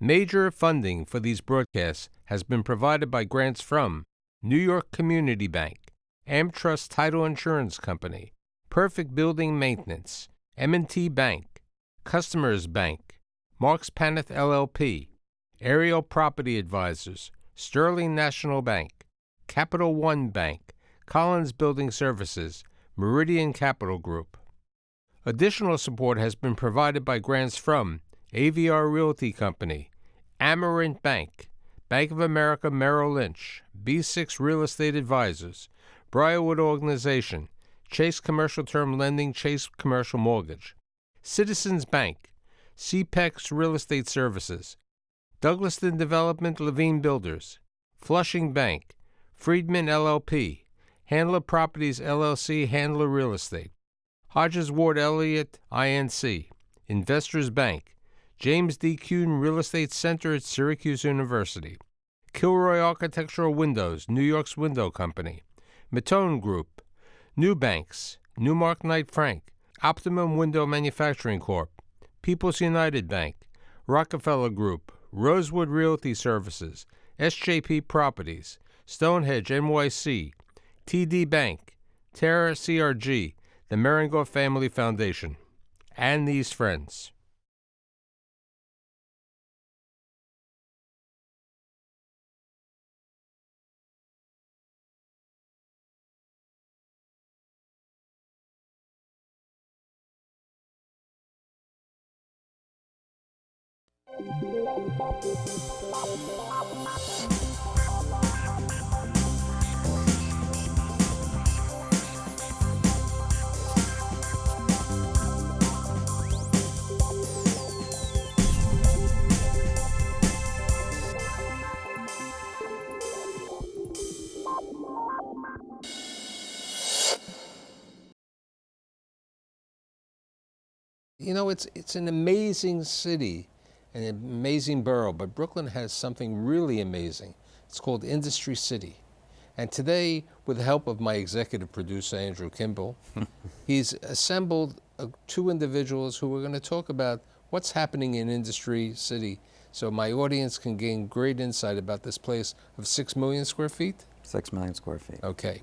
Major funding for these broadcasts has been provided by grants from New York Community Bank, AmTrust Title Insurance Company, Perfect Building Maintenance, M&T Bank, Customers Bank, Marks Paneth LLP, Ariel Property Advisors, Sterling National Bank, Capital One Bank, Collins Building Services, Meridian Capital Group. Additional support has been provided by grants from AVR Realty Company, Amerant Bank, Bank of America Merrill Lynch, B6 Real Estate Advisors, Briarwood Organization, Chase Commercial Term Lending, Chase Commercial Mortgage, Citizens Bank, CPEX Real Estate Services, Douglaston Development Levine Builders, Flushing Bank, Friedman LLP, Handler Properties LLC, Handler Real Estate, Hodges Ward Elliott INC, Investors Bank, James D. Kuhn Real Estate Center at Syracuse University, Kilroy Architectural Windows, New York's Window Company, Matone Group, New Banks, Newmark Knight Frank, Optimum Window Manufacturing Corp., People's United Bank, Rockefeller Group, Rosewood Realty Services, SJP Properties, Stonehenge NYC, TD Bank, Terra CRG, the Merengoff Family Foundation, and these friends. You know, it's an amazing city, an amazing borough, but Brooklyn has something really amazing. It's called Industry City. And today, with the help of my executive producer, Andrew Kimball, he's assembled two individuals who are going to talk about what's happening in Industry City so my audience can gain great insight about this place of 6 million square feet? 6 million square feet. Okay.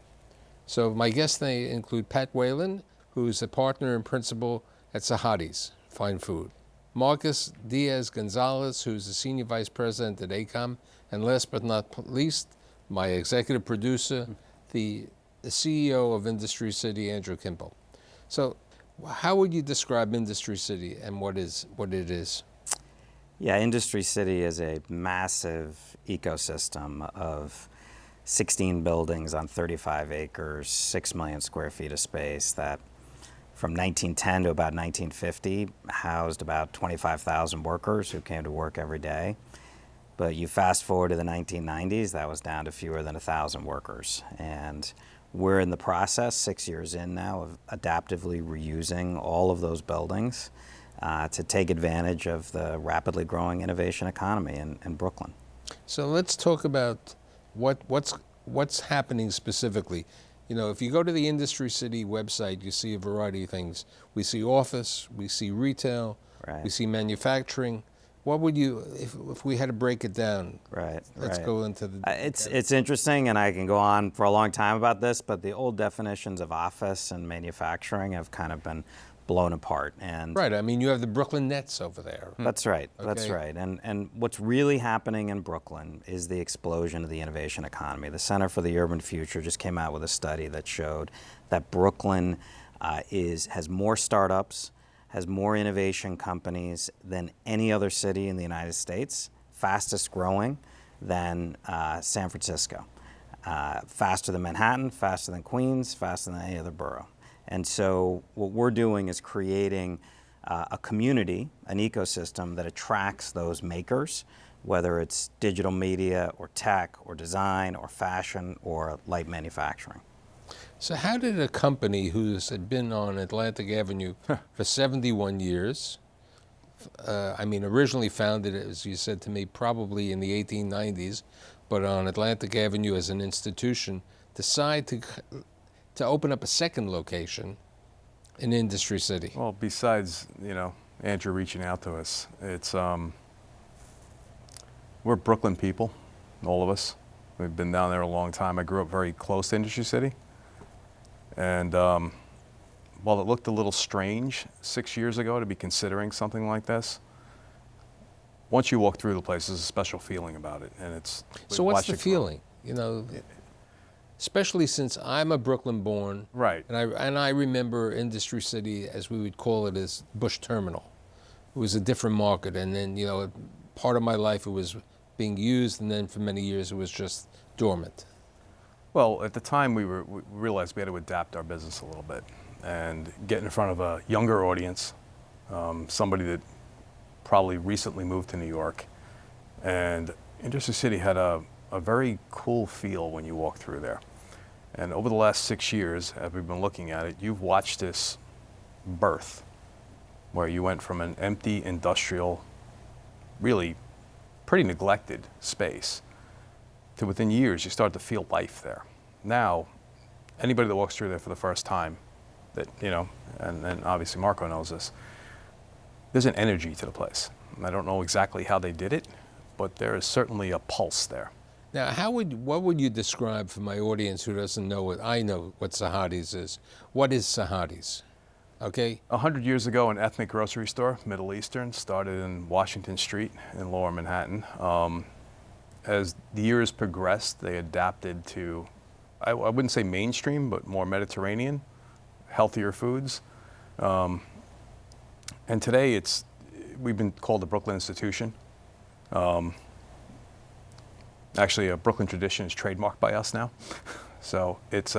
So my guests, they include Pat Whalen, who's a partner and principal at Sahadi's Fine Food, Marcus Diaz-Gonzalez, who's the Senior Vice President at ACOM, and last but not least, my executive producer, the CEO of Industry City, Andrew Kimball. So how would you describe Industry City and what it is? Yeah, Industry City is a massive ecosystem of 16 buildings on 35 acres, 6 million square feet of space that from 1910 to about 1950 housed about 25,000 workers who came to work every day. But you fast forward to the 1990s, that was down to fewer than 1,000 workers. And we're in the process, 6 years in now, of adaptively reusing all of those buildings to take advantage of the rapidly growing innovation economy in Brooklyn. So let's talk about what's happening specifically. You know, if you go to the Industry City website, you see a variety of things. We see office, we see retail, Right. we see manufacturing. What would you, if we had to break it down? Right. Let's go into the... It's interesting, and I can go on for a long time about this, but the old definitions of office and manufacturing have kind of been blown apart. And Right, I mean, you have the Brooklyn Nets over there. That's right, that's Okay. right. And what's really happening in Brooklyn is the explosion of the innovation economy. The Center for the Urban Future just came out with a study that showed that Brooklyn has more startups, has more innovation companies than any other city in the United States, fastest growing than San Francisco, faster than Manhattan, faster than Queens, faster than any other borough. And so what we're doing is creating a community, an ecosystem that attracts those makers, whether it's digital media or tech or design or fashion or light manufacturing. So how did a company who's been on Atlantic Avenue for 71 years, I mean, originally founded, as you said to me, probably in the 1890s, but on Atlantic Avenue as an institution, decide to open up a second location in Industry City? Well, besides, Andrew reaching out to us, it's we're Brooklyn people, all of us. We've been down there a long time. I grew up very close to Industry City. And while it looked a little strange 6 years ago to be considering something like this, once you walk through the place, there's a special feeling about it. And it's So what's the feeling? You know, especially since I'm a Brooklyn born. Right. And I remember Industry City, as we would call it, as Bush Terminal. It was a different market. And then, you know, part of my life it was being used, and then for many years it was just dormant. Well, at the time we realized we had to adapt our business a little bit and get in front of a younger audience, somebody that probably recently moved to New York. And Industry City had a very cool feel when you walk through there. And over the last 6 years, as we've been looking at it, you've watched this birth, where you went from an empty industrial, really pretty neglected space, to within years you start to feel life there. Now, anybody that walks through there for the first time, that, you know, and obviously Marco knows this, there's an energy to the place. And I don't know exactly how they did it, but there is certainly a pulse there. Now, what would you describe for my audience who doesn't know what I know what Sahadi's is? What is Sahadi's? Okay. 100 years ago, an ethnic grocery store, Middle Eastern, started in Washington Street in Lower Manhattan. As the years progressed, they adapted to, I wouldn't say mainstream, but more Mediterranean, healthier foods. And today we've been called the Brooklyn Institution. Actually, a Brooklyn tradition is trademarked by us now. So it's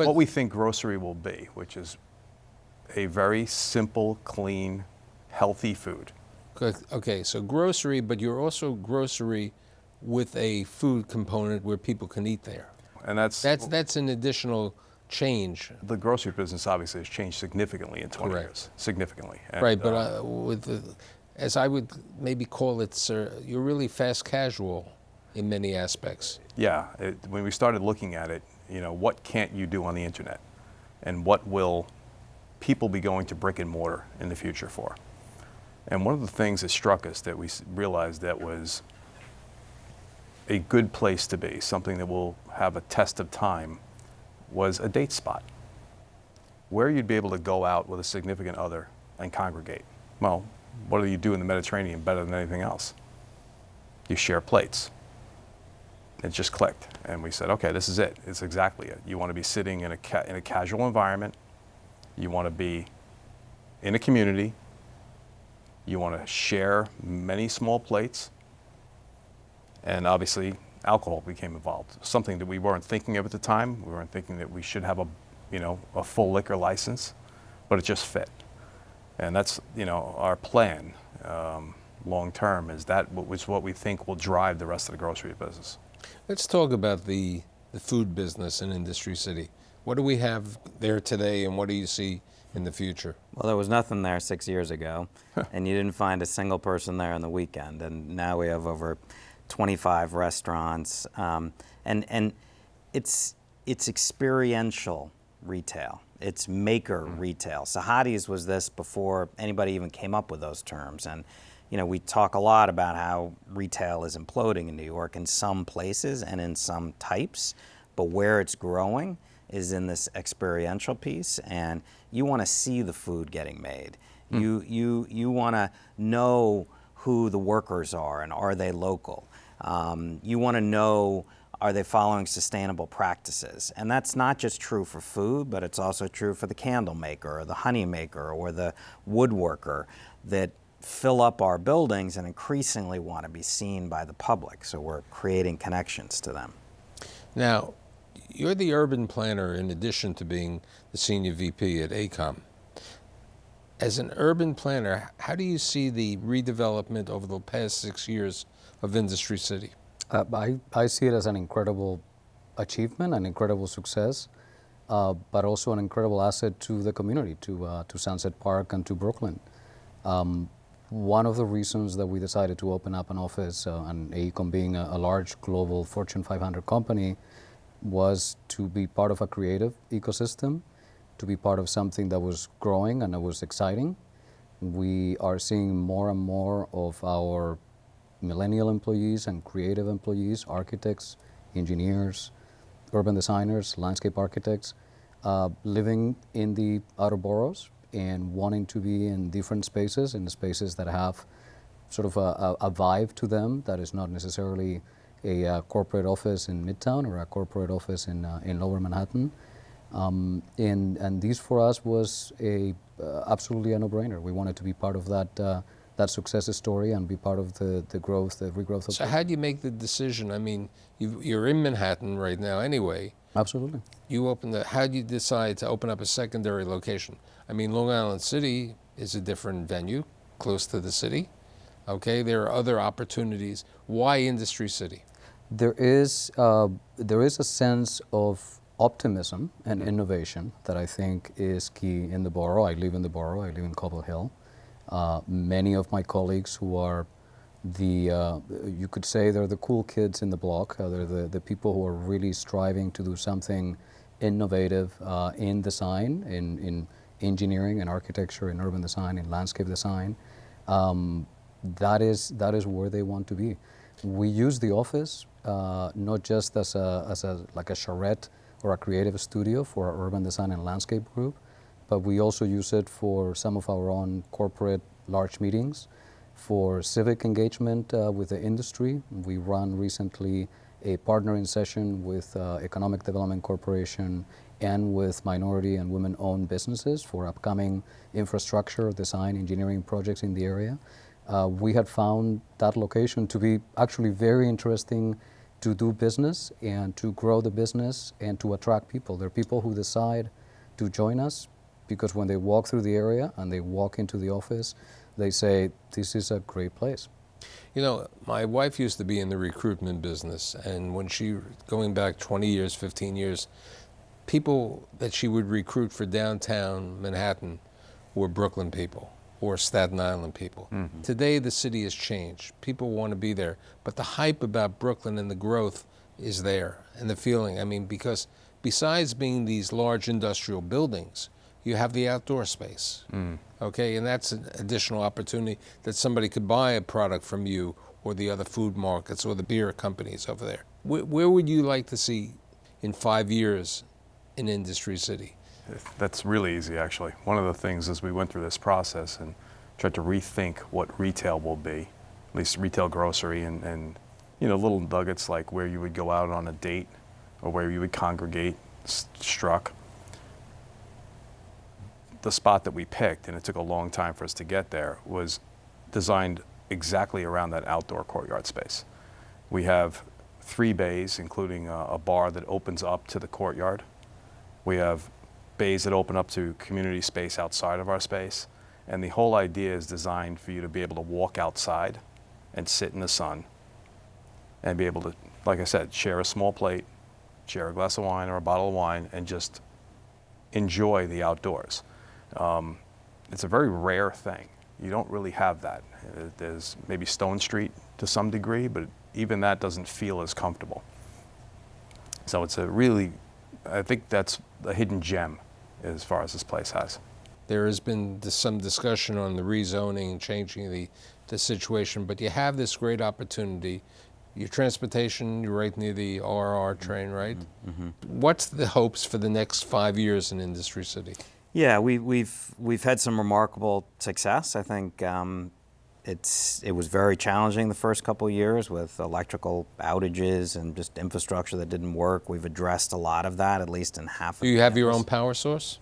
what we think grocery will be, which is a very simple, clean, healthy food. Okay, so grocery, but you're also grocery with a food component where people can eat there. And that's an additional change. The grocery business obviously has changed significantly in 20 years, significantly. And, right, but as I would maybe call it, sir, you're really fast casual in many aspects. Yeah, when we started looking at it, you know, what can't you do on the internet? And what will people be going to brick and mortar in the future for? And one of the things that struck us that we realized that was a good place to be, something that will have a test of time, was a date spot where you'd be able to go out with a significant other and congregate. Well, what do you do in the Mediterranean better than anything else? You share plates. It just clicked, and we said, okay, this is it. It's exactly it. You want to be sitting in a casual environment. You want to be in a community. You want to share many small plates. And obviously, alcohol became involved. Something that we weren't thinking of at the time. We weren't thinking that we should have a full liquor license, but it just fit. And that's, our plan long term is that was what we think will drive the rest of the grocery business. Let's talk about the food business in Industry City. What do we have there today, and what do you see in the future? Well, there was nothing there 6 years ago, and you didn't find a single person there on the weekend. And now we have over 25 restaurants, and it's experiential retail. It's maker retail. Sahadi's was this before anybody even came up with those terms. And we talk a lot about how retail is imploding in New York in some places and in some types, but where it's growing is in this experiential piece, and you want to see the food getting made. You want to know who the workers are and are they local. You want to know, are they following sustainable practices? And that's not just true for food, but it's also true for the candle maker or the honey maker or the woodworker that fill up our buildings and increasingly want to be seen by the public. So we're creating connections to them. Now, you're the urban planner in addition to being the senior VP at ACOM. As an urban planner, how do you see the redevelopment over the past 6 years of Industry City? I see it as an incredible achievement, an incredible success, but also an incredible asset to the community, to Sunset Park and to Brooklyn. One of the reasons that we decided to open up an office, and AECOM being a large global Fortune 500 company, was to be part of a creative ecosystem, to be part of something that was growing and that was exciting. We are seeing more and more of our millennial employees and creative employees, architects, engineers, urban designers, landscape architects, living in the outer boroughs and wanting to be in different spaces, in the spaces that have sort of a vibe to them that is not necessarily a corporate office in Midtown or a corporate office in Lower Manhattan. And this for us was absolutely a no-brainer. We wanted to be part of that success story and be part of the growth, the regrowth of. So how do you make the decision? I mean, you're in Manhattan right now anyway. Absolutely. How do you decide to open up a secondary location? I mean, Long Island City is a different venue, close to the city. Okay, there are other opportunities. Why Industry City? There is a sense of optimism and innovation that I think is key in the borough. I live in the borough. I live in Cobble Hill. Many of my colleagues who are you could say they're the cool kids in the block. They're the people who are really striving to do something innovative in design, in engineering and architecture, in urban design, in landscape design. That is where they want to be. We use the office not just as like a charrette or a creative studio for our urban design and landscape group, but we also use it for some of our own corporate large meetings, for civic engagement with the industry. We run recently a partnering session with Economic Development Corporation and with minority and women-owned businesses for upcoming infrastructure, design, engineering projects in the area. We had found that location to be actually very interesting to do business and to grow the business and to attract people. There are people who decide to join us because when they walk through the area and they walk into the office, they say, this is a great place. You know, my wife used to be in the recruitment business, and when going back 20 years, 15 years, people that she would recruit for downtown Manhattan were Brooklyn people or Staten Island people. Mm-hmm. Today, the city has changed. People want to be there, but the hype about Brooklyn and the growth is there, and the feeling. I mean, because besides being these large industrial buildings, you have the outdoor space, okay? And that's an additional opportunity that somebody could buy a product from you or the other food markets or the beer companies over there. Where would you like to see in 5 years in Industry City? That's really easy, actually. One of the things as we went through this process and tried to rethink what retail will be, at least retail grocery and you know, little nuggets like where you would go out on a date or where you would congregate struck. The spot that we picked, and it took a long time for us to get there, was designed exactly around that outdoor courtyard space. We have 3 bays, including a bar that opens up to the courtyard. We have bays that open up to community space outside of our space. And the whole idea is designed for you to be able to walk outside and sit in the sun and be able to, like I said, share a small plate, share a glass of wine or a bottle of wine, and just enjoy the outdoors. It's a very rare thing. You don't really have that. There's maybe Stone Street to some degree, but even that doesn't feel as comfortable. So it's I think that's a hidden gem as far as this place has. There has been some discussion on the rezoning and changing the situation, but you have this great opportunity. Your transportation, you're right near the RR train, right? Mm-hmm. What's the hopes for the next 5 years in Industry City? Yeah, we've had some remarkable success. I think it was very challenging the first couple of years with electrical outages and just infrastructure that didn't work. We've addressed a lot of that, at least in half of Do you have your own power source?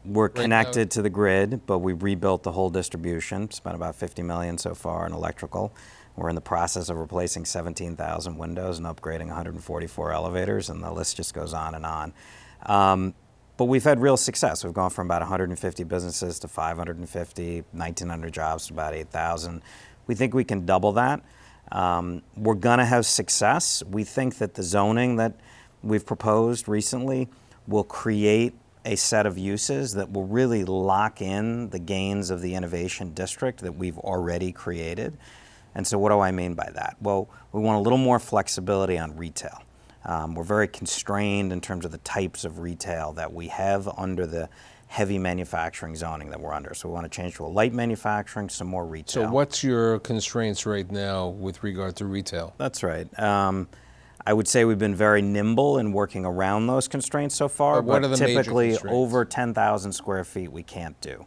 We're connected to the grid, but we rebuilt the whole distribution. Spent about $50 million so far in electrical. We're in the process of replacing 17,000 windows and upgrading 144 elevators, and the list just goes on and on. But we've had real success. We've gone from about 150 businesses to 550, 1,900 jobs to about 8,000. We think we can double that. We're going to have success. We think that the zoning that we've proposed recently will create a set of uses that will really lock in the gains of the innovation district that we've already created. And so what do I mean by that? Well, we want a little more flexibility on retail. We're very constrained in terms of the types of retail that we have under the heavy manufacturing zoning that we're under. So we want to change to a light manufacturing, some more retail. So what's your constraints right now with regard to retail? That's right. I would say we've been very nimble in working around those constraints so far, But what are the major typically constraints? over 10,000 square feet we can't do.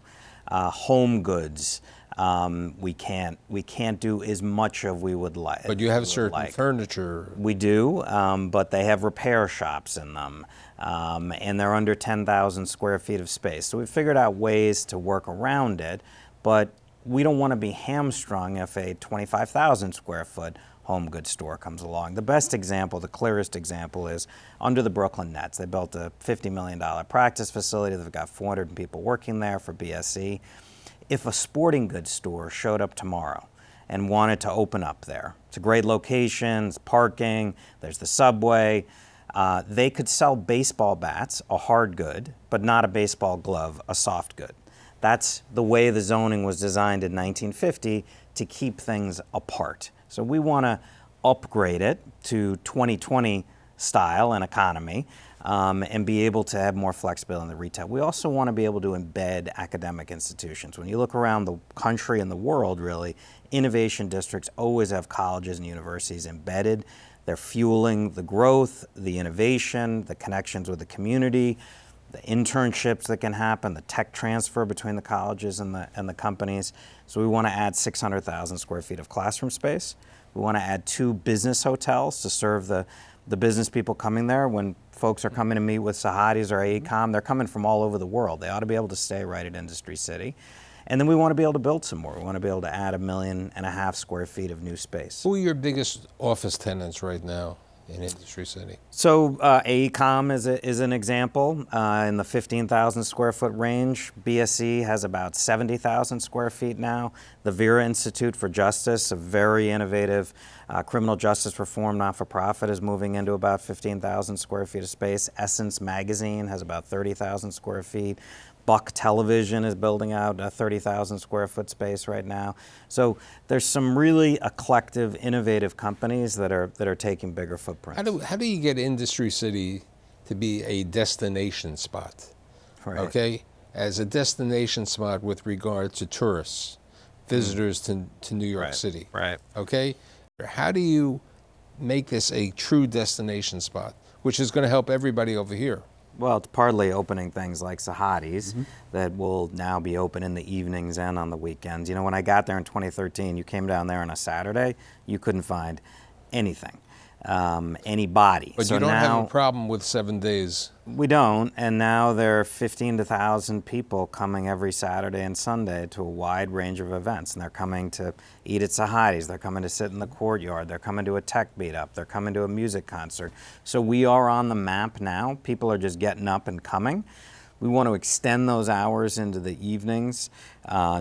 Home goods, we can't do as much of we would like. But you have certain furniture. We do, but they have repair shops in them, and they're under 10,000 square feet of space. So we've figured out ways to work around it, but we don't want to be hamstrung if a 25,000 square foot home goods store comes along. The best example, the clearest example, is under the Brooklyn Nets. They built a $50 million practice facility. They've got 400 people working there for BSE. If a sporting goods store showed up tomorrow and wanted to open up there, it's a great location, it's parking, there's the subway, they could sell baseball bats, a hard good, but not a baseball glove, a soft good. That's the way the zoning was designed in 1950 to keep things apart. So we want to upgrade it to 2020 style and economy, and be able to have more flexibility in the retail. We also want to be able to embed academic institutions. When you look around the country and the world, really, innovation districts always have colleges and universities embedded. They're fueling the growth, the innovation, the connections with the community, the internships that can happen, the tech transfer between the colleges and the companies. So we want to add 600,000 square feet of classroom space. We want to add 2 business hotels to serve the business people coming there. When folks are coming to meet with Sahadi's or AECOM, they're coming from all over the world. They ought to be able to stay right at Industry City. And then we want to be able to build some more. We want to be able to add 1.5 million square feet of new space. Who are your biggest office tenants right now in Industry City? So AECOM is an example in the 15,000 square foot range. BSE has about 70,000 square feet now. The Vera Institute for Justice, a very innovative criminal justice reform not-for-profit, is moving into about 15,000 square feet of space. Essence Magazine has about 30,000 square feet. Buck Television is building out a 30,000 square foot space right now. So there's some really eclectic, innovative companies that are taking bigger footprints. How do you get Industry City to be a destination spot? Right. Okay, as a destination spot with regard to tourists, visitors to New York City. Right. Okay, how do you make this a true destination spot, which is going to help everybody over here? Well, it's partly opening things like Sahadi's that will now be open in the evenings and on the weekends. You know, when I got there in 2013, you came down there on a Saturday, you couldn't find anything, anybody. But so you don't now, have a problem with 7 days. We don't, and now there are 15 to 1,000 people coming every Saturday and Sunday to a wide range of events, and they're coming to eat at Sahadi's, they're coming to sit in the courtyard, they're coming to a tech meetup, they're coming to a music concert. So we are on the map now. People are just getting up and coming. We want to extend those hours into the evenings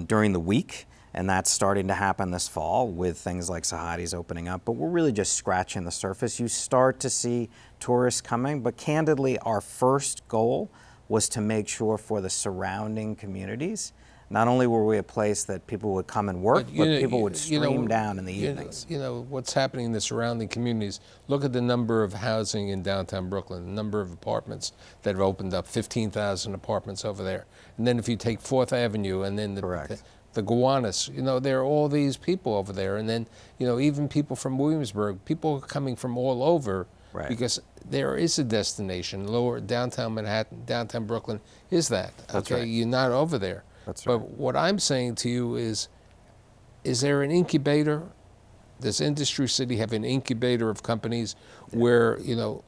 during the week, and that's starting to happen this fall with things like Sahadi's opening up. But we're really just scratching the surface. You start to see tourists coming, but candidly, our first goal was to make sure for the surrounding communities, not only were we a place that people would come and work, but people would stream down in the evenings. You know, what's happening in the surrounding communities, look at the number of housing in downtown Brooklyn, the number of apartments that have opened up, 15,000 apartments over there. And then if you take 4th Avenue and then the Gowanus, you know, there are all these people over there. And then, you know, even people from Williamsburg, people are coming from all over because there is a destination. Lower downtown Manhattan, downtown Brooklyn is that. That's okay, right. You're not over there. That's right. But what I'm saying to you is there an incubator? Does Industry City have an incubator of companies where, you know,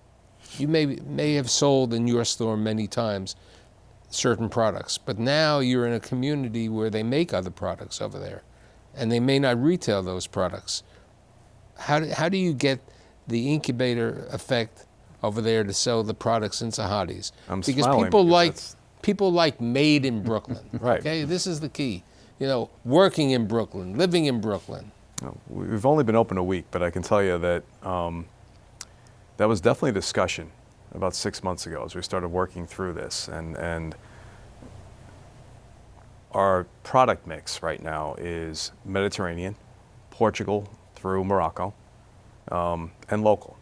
you may have sold in your store many times certain products, but now you're in a community where they make other products over there, and they may not retail those products. How do you get the incubator effect over there to sell the products in Sahadi's? Because people like made in Brooklyn. Right. Okay, this is the key. You know, working in Brooklyn, living in Brooklyn. We've only been open a week, but I can tell you that that was definitely a discussion about 6 months ago as we started working through this. And our product mix right now is Mediterranean, Portugal through Morocco, and local.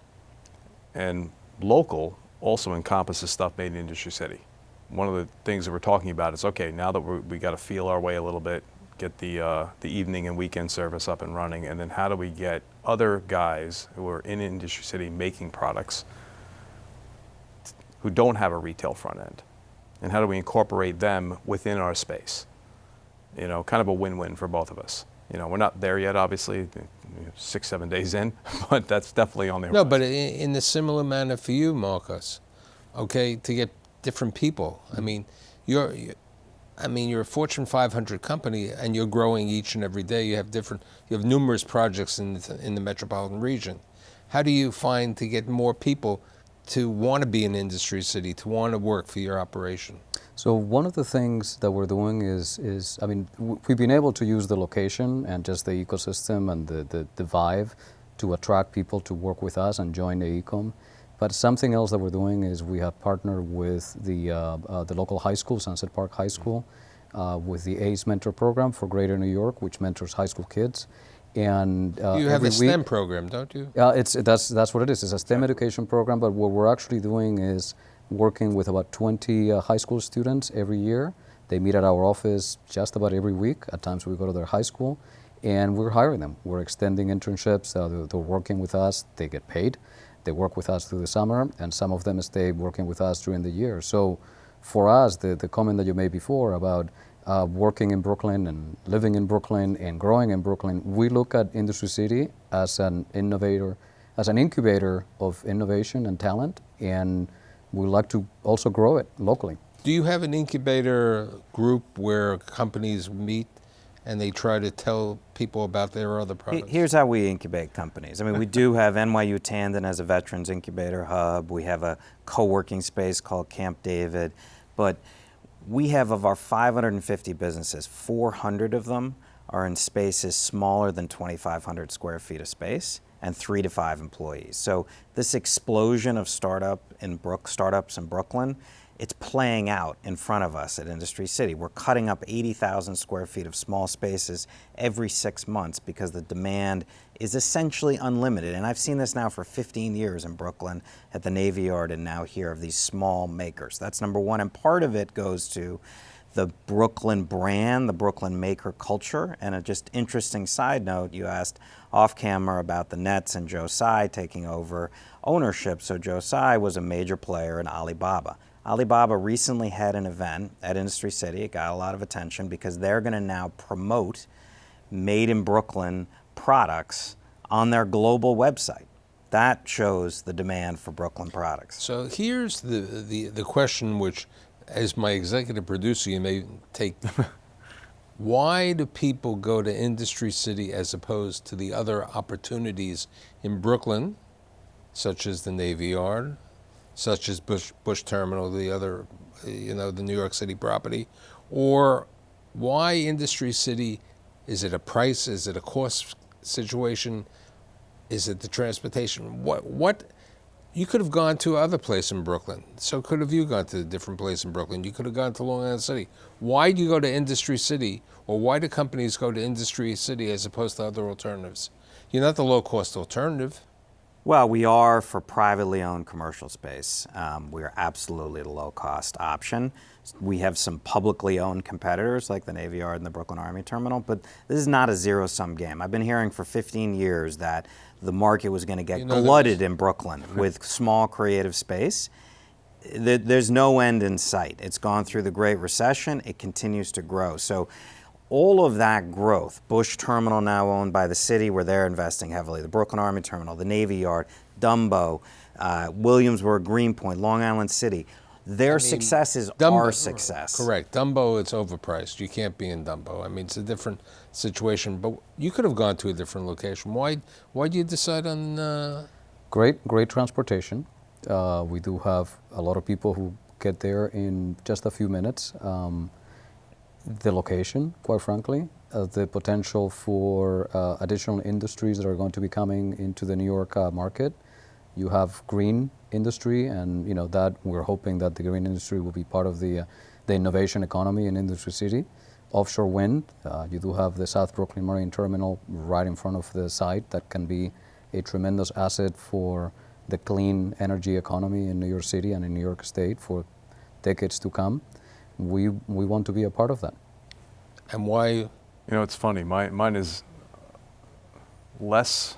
And local also encompasses stuff made in Industry City. one of the things that we're talking about is, okay, now that we got to feel our way a little bit, get the evening and weekend service up and running, and then how do we get other guys who are in Industry City making products who don't have a retail front end, and how do we incorporate them within our space? You know, kind of a win-win for both of us. You know, we're not there yet, obviously, 6-7 days in, but that's definitely on the No, horizon. but in a similar manner for you, Marcos, okay, to get different people. I mean, you're a Fortune 500 company, and you're growing each and every day. You have numerous projects in the metropolitan region. How do you find to get more people to want to be in Industry City, to want to work for your operation? So one of the things that we're doing is I mean, we've been able to use the location and just the ecosystem and the vibe to attract people to work with us and join the ecom. But something else that we're doing is we have partnered with the local high school, Sunset Park High School, with the ACE Mentor Program for Greater New York, which mentors high school kids. And You have a STEM program, don't you? that's what it is. It's a STEM education program, but what we're actually doing is working with about 20 high school students every year. They meet at our office just about every week. At times we go to their high school, and we're hiring them. We're extending internships. They're working with us. They get paid. They work with us through the summer, and some of them stay working with us during the year. So for us, the comment that you made before about working in Brooklyn and living in Brooklyn and growing in Brooklyn, we look at Industry City as an innovator, as an incubator of innovation and talent, and we like to also grow it locally. Do you have an incubator group where companies meet and they try to tell people about their other products? Here's how we incubate companies. I mean, we do have NYU Tandon as a veterans incubator hub. We have a co-working space called Camp David. But we have, of our 550 businesses, 400 of them are in spaces smaller than 2,500 square feet of space and 3 to 5 employees. So this explosion of startups in Brooklyn, it's playing out in front of us at Industry City. We're cutting up 80,000 square feet of small spaces every 6 months because the demand is essentially unlimited. And I've seen this now for 15 years in Brooklyn at the Navy Yard and now here of these small makers. That's number one. And part of it goes to the Brooklyn brand, the Brooklyn maker culture. And a just interesting side note, you asked off camera about the Nets and Joe Tsai taking over ownership. So Joe Tsai was a major player in Alibaba. Alibaba recently had an event at Industry City. It got a lot of attention because they're going to now promote made in Brooklyn products on their global website. That shows the demand for Brooklyn products. So here's the question, which, as my executive producer, you may take. Why do people go to Industry City as opposed to the other opportunities in Brooklyn, such as the Navy Yard, such as Bush Terminal, the other, the New York City property? Or why Industry City? Is it a price? Is it a cost situation? Is it the transportation? What? You could have gone to other place in Brooklyn. So could have you gone to a different place in Brooklyn. You could have gone to Long Island City. Why do you go to Industry City, or why do companies go to Industry City as opposed to other alternatives? You're not the low-cost alternative. Well, we are for privately owned commercial space. We are absolutely the low-cost option. We have some publicly owned competitors like the Navy Yard and the Brooklyn Army Terminal, but this is not a zero-sum game. I've been hearing for 15 years that the market was going to get glutted in Brooklyn with small creative space. There's no end in sight. It's gone through the Great Recession. It continues to grow. So all of that growth, Bush Terminal now owned by the city where they're investing heavily, the Brooklyn Army Terminal, the Navy Yard, Dumbo, Williamsburg, Greenpoint, Long Island City, their success is our success. Correct. Dumbo, it's overpriced. You can't be in Dumbo. I mean, it's a different situation, but you could have gone to a different location. Why did you decide on? Great transportation. We do have a lot of people who get there in just a few minutes. The location, quite frankly, the potential for additional industries that are going to be coming into the New York market. You have green industry, and that we're hoping that the green industry will be part of the innovation economy in Industry City. Offshore wind, you do have the South Brooklyn Marine Terminal right in front of the site that can be a tremendous asset for the clean energy economy in New York City and in New York State for decades to come. We want to be a part of that. And why? You know, it's funny. Mine is less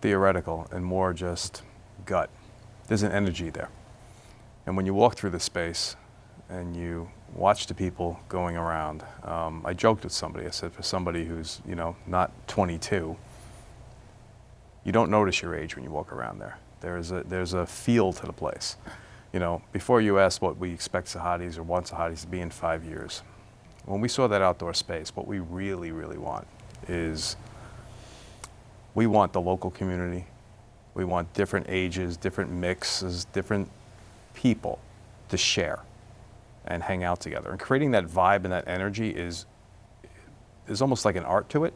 theoretical and more just gut. There's an energy there. And when you walk through the space and you watch the people going around, I joked with somebody. I said, for somebody who's, you know, not 22, you don't notice your age when you walk around there. There's a feel to the place. You know, before you asked what we expect Sahadis or want Sahadis to be in 5 years, when we saw that outdoor space, what we really, really want is we want the local community. We want different ages, different mixes, different people to share and hang out together. And creating that vibe and that energy is almost like an art to it,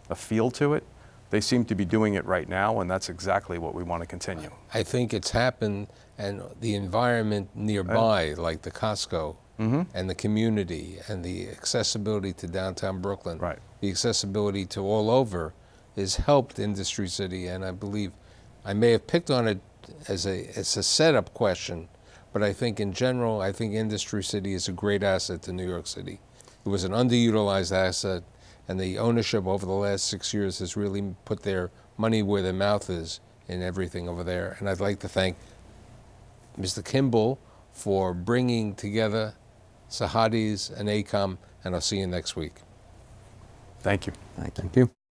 a feel to it. They seem to be doing it right now, and that's exactly what we want to continue. I think it's happened, and the environment nearby, like the Costco, and the community, and the accessibility to downtown Brooklyn, Right. the accessibility to all over, has helped Industry City. And I believe I may have picked on it as a setup question, but I think in general, I think Industry City is a great asset to New York City. It was an underutilized asset, and the ownership over the last 6 years has really put their money where their mouth is in everything over there. And I'd like to thank Mr. Kimball for bringing together Sahadis and ACOM, and I'll see you next week. Thank you. Thank you. Thank you.